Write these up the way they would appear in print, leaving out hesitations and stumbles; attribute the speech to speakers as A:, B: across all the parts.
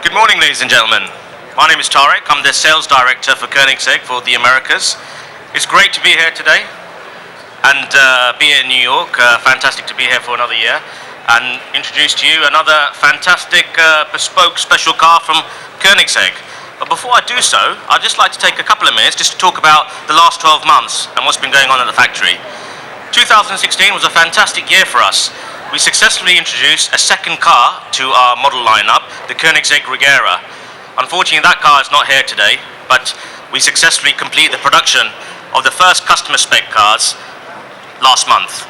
A: Good morning, ladies and gentlemen. My name is Tarek. I'm the sales director for Koenigsegg for the Americas. It's great to be here today and be in New York. Fantastic to be here for another year and introduce to you another fantastic bespoke special car from Koenigsegg. But before I do so, I'd just like to take a couple of minutes just to talk about the last 12 months and what's been going on at the factory. 2016 was a fantastic year for us. We successfully introduced a second car to our model lineup, the Koenigsegg Agera. Unfortunately, that car is not here today, but we successfully completed the production of the first customer spec cars last month.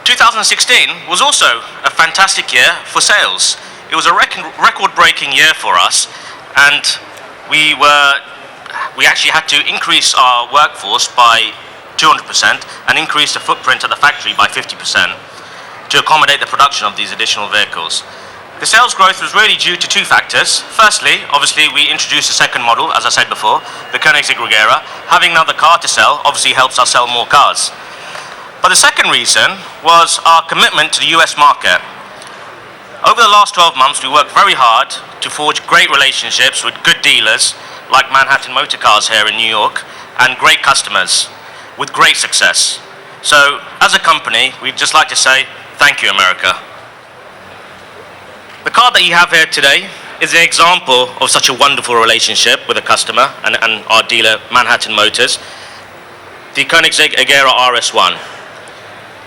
A: 2016 was also a fantastic year for sales. It was a record-breaking year for us, and we actually had to increase our workforce by 200% and increase the footprint at the factory by 50% to accommodate the production of these additional vehicles. The sales growth was really due to two factors. Firstly, obviously, we introduced a second model, as I said before, the Koenigsegg Agera. Having another car to sell obviously helps us sell more cars. But the second reason was our commitment to the US market. Over the last 12 months, we worked very hard to forge great relationships with good dealers like Manhattan Motor Cars here in New York and great customers with great success. So, as a company, we'd just like to say, thank you, America. The car that you have here today is an example of such a wonderful relationship with a customer and our dealer, Manhattan Motors, the Koenigsegg Agera RS1.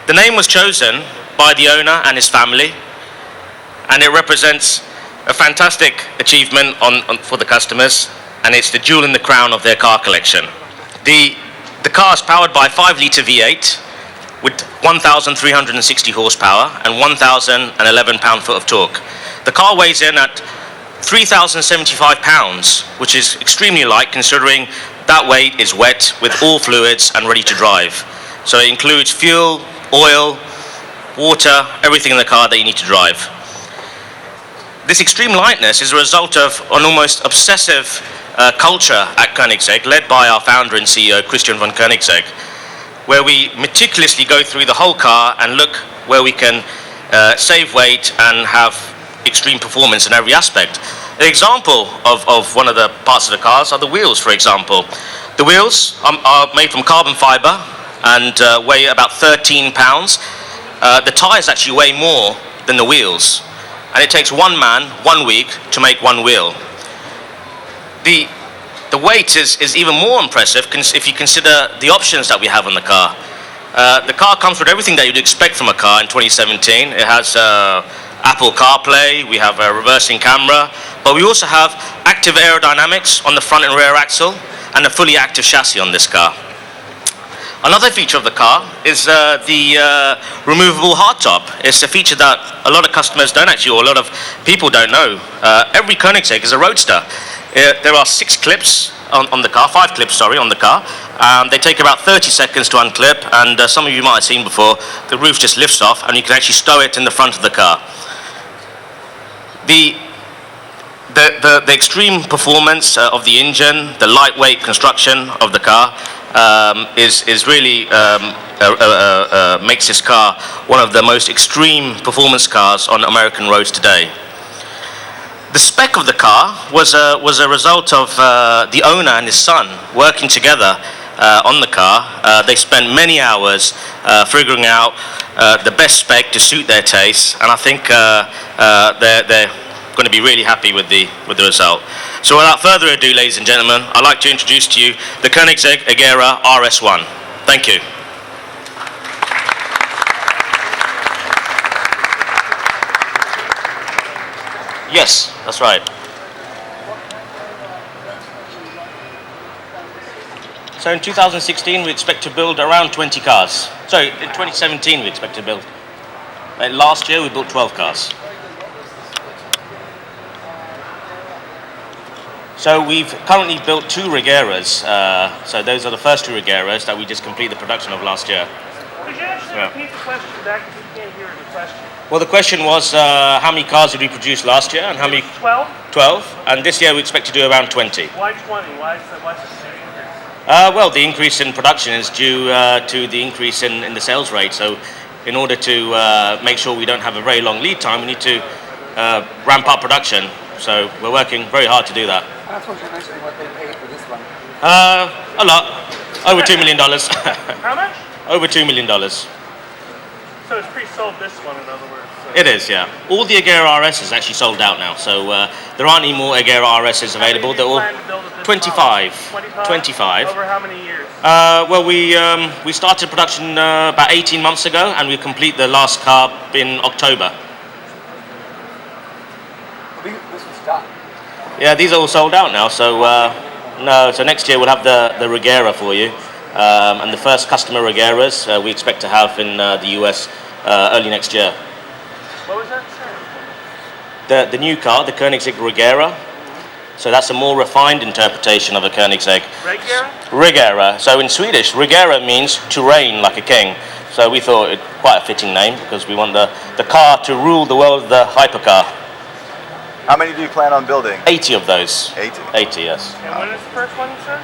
A: The name was chosen by the owner and his family, and it represents a fantastic achievement for the customers, and it's the jewel in the crown of their car collection. The car is powered by a 5-litre V8 with 1,360 horsepower and 1,011 pound-foot of torque. The car weighs in at 3,075 pounds, which is extremely light considering that weight is wet with all fluids and ready to drive. So it includes fuel, oil, water, everything in the car that you need to drive. This extreme lightness is a result of an almost obsessive culture at Koenigsegg, led by our founder and CEO, Christian von Koenigsegg, where we meticulously go through the whole car and look where we can save weight and have extreme performance in every aspect. An example of one of the parts of the cars are the wheels, for example. The wheels are made from carbon fiber and weigh about 13 pounds. The tires actually weigh more than the wheels, and it takes one man 1 week to make one wheel. The weight is even more impressive if you consider the options that we have on the car. The car comes with everything that you'd expect from a car in 2017. It has Apple CarPlay, we have a reversing camera, but we also have active aerodynamics on the front and rear axle and a fully active chassis on this car. Another feature of the car is the removable hardtop. It's a feature that a lot of customers don't actually, or a lot of people don't know. Every Koenigsegg is a roadster. There are 5 clips on the car. They take about 30 seconds to unclip, and some of you might have seen before, the roof just lifts off and you can actually stow it in the front of the car. The extreme performance of the engine, the lightweight construction of the car is really makes this car one of the most extreme performance cars on American roads today. The spec of the car was a result of the owner and his son working together on the car. They spent many hours figuring out the best spec to suit their taste, and I think they're going to be really happy with the result. So without further ado, ladies and gentlemen, I'd like to introduce to you the Koenigsegg Agera RS1. Thank you. Yes, that's right. So in 2016 we expect to build around 20 cars. Sorry, in 2017 we expect to build. Last year we built 12 cars. So we've currently built 2 Ageras. So those are the first 2 Ageras that we just completed the production of last year.
B: Could you actually repeat the question back if you can't hear the question?
A: Well, the question was how many cars did we produce last year and how many?
B: 12?
A: 12, and this year we expect to do around 20.
B: Why 20? Why is the big increase?
A: Well, the increase in production is due to the increase in the sales rate. So in order to make sure we don't have a very long lead time, we need to ramp up production. So we're working very hard to do that.
C: That's what you're mentioning, what they paid for this one.
A: A lot. Over $2 million.
B: How much?
A: Over $2 million.
B: So it's pre-sold this one, in other words. So.
A: It is, yeah. All the Agera RS is actually sold out now, so there aren't any more Agera RSs available. They're all 25. 25.
B: Over how many years?
A: Well, we started production about 18 months ago, and we complete the last car in October.
C: This was done.
A: Yeah, these are all sold out now, so no. So next year we'll have the Agera for you, and the first customer Ageras we expect to have in the US early next year.
B: What was that, sir?
A: The new car, the Koenigsegg Agera. So that's a more refined interpretation of a Koenigsegg.
B: Regera?
A: Regera. So in Swedish, Regera means to reign like a king. So we thought it quite a fitting name because we want the car to rule the world, the hypercar.
D: How many do you plan on building?
A: 80 of those.
D: 80?
A: 80, yes.
B: And when is the first one, sir?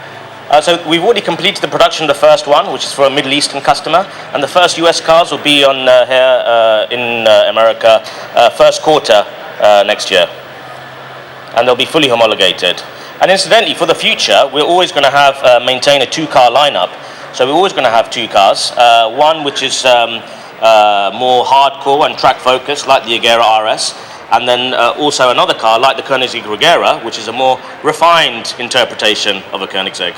A: So we've already completed the production of the first one, which is for a Middle Eastern customer, and the first US cars will be on here in America first quarter next year, and they'll be fully homologated. And incidentally, for the future, we're always going to have maintain a two-car lineup. So we're always going to have two cars, one which is more hardcore and track focused, like the Agera RS, and then also another car like the Koenigsegg Agera, which is a more refined interpretation of a Koenigsegg.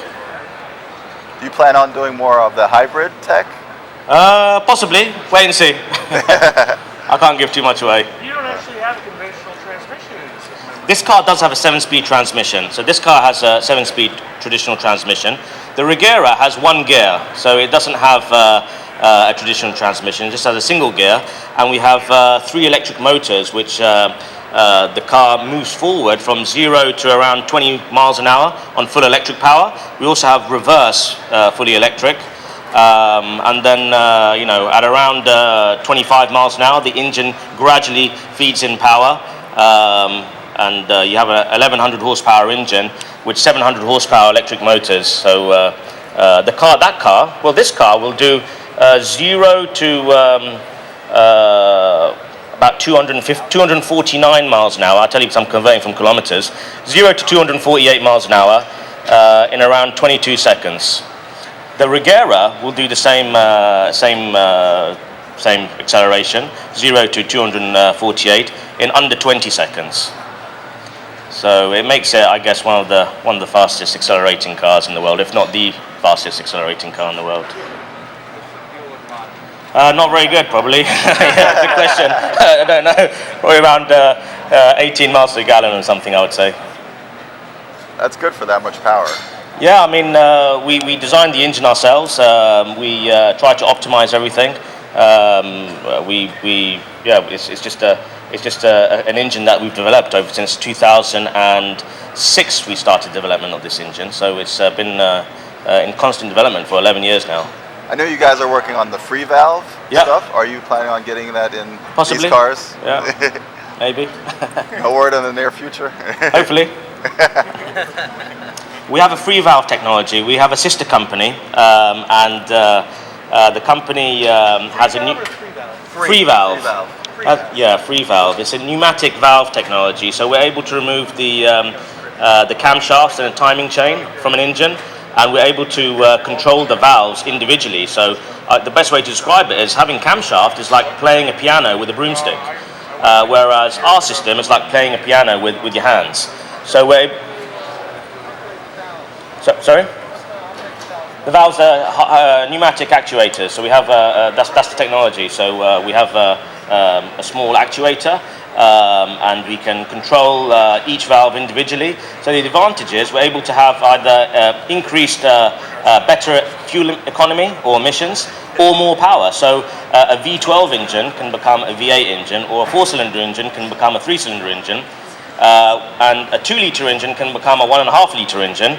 D: Do you plan on doing more of the hybrid tech?
A: Possibly. Wait and see. I can't give too much away.
B: You don't actually have a conventional transmission in this system.
A: This car does have a 7-speed transmission. So this car has a 7-speed traditional transmission. The Agera has one gear, so it doesn't have a traditional transmission. It just has a single gear. And we have 3 electric motors, which the car moves forward from 0 to around 20 miles an hour on full electric power. We also have reverse fully electric. And then, at around 25 miles an hour, the engine gradually feeds in power. And you have a 1100 horsepower engine with 700 horsepower electric motors. So this car will do 0 to about 249 miles an hour. I'll tell you because I'm converting from kilometers. 0 to 248 miles an hour in around 22 seconds. The Agera will do the same acceleration, 0 to 248 in under 20 seconds. So it makes it, I guess, one of the fastest accelerating cars in the world, if not the fastest accelerating car in the world. Not very good, probably. Yeah, good question. I don't know. Probably around 18 miles per gallon or something, I would say.
D: That's good for that much power.
A: Yeah, I mean, we designed the engine ourselves. We tried to optimize everything. It's just an engine that we've developed over since 2006. We started development of this engine, so it's been in constant development for 11 years now.
D: I know you guys are working on the free valve
A: Yep.
D: stuff. Are you planning on getting that in
A: Possibly.
D: these cars?
A: Yeah, maybe.
D: No word in the near future?
A: Hopefully. We have a free valve technology. We have a sister company, and the company has a new free valve. Free valve. It's a pneumatic valve technology, so we're able to remove the camshafts and a timing chain from an engine, and we're able to control the valves individually. So the best way to describe it is having camshaft is like playing a piano with a broomstick, whereas our system is like playing a piano with your hands. So sorry? The valves are pneumatic actuators, so we have that's the technology. So we have a small actuator, and we can control each valve individually. So the advantage is we're able to have either increased, better fuel economy or emissions, or more power. So a V12 engine can become a V8 engine, or a 4-cylinder engine can become a 3-cylinder engine, and a 2-liter engine can become a 1.5-liter engine.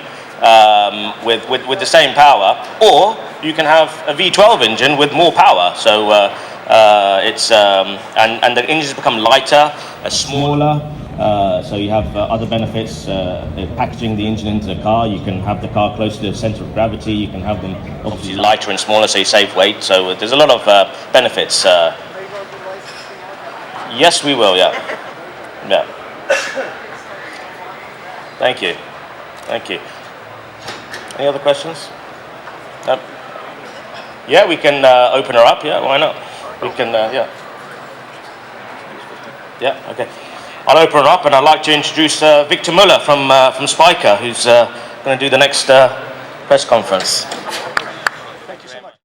A: With the same power, or you can have a V12 engine with more power. So and the engines become lighter, smaller. So you have other benefits. Packaging the engine into the car, you can have the car close to the center of gravity. You can have them obviously lighter and smaller, so you save weight. So there's a lot of benefits. Yes, we will. Yeah. Thank you. Thank you. Any other questions? No? Yeah, we can open her up. Yeah, why not? We can, yeah. Yeah, okay. I'll open her up, and I'd like to introduce Victor Muller from Spiker, who's going to do the next press conference.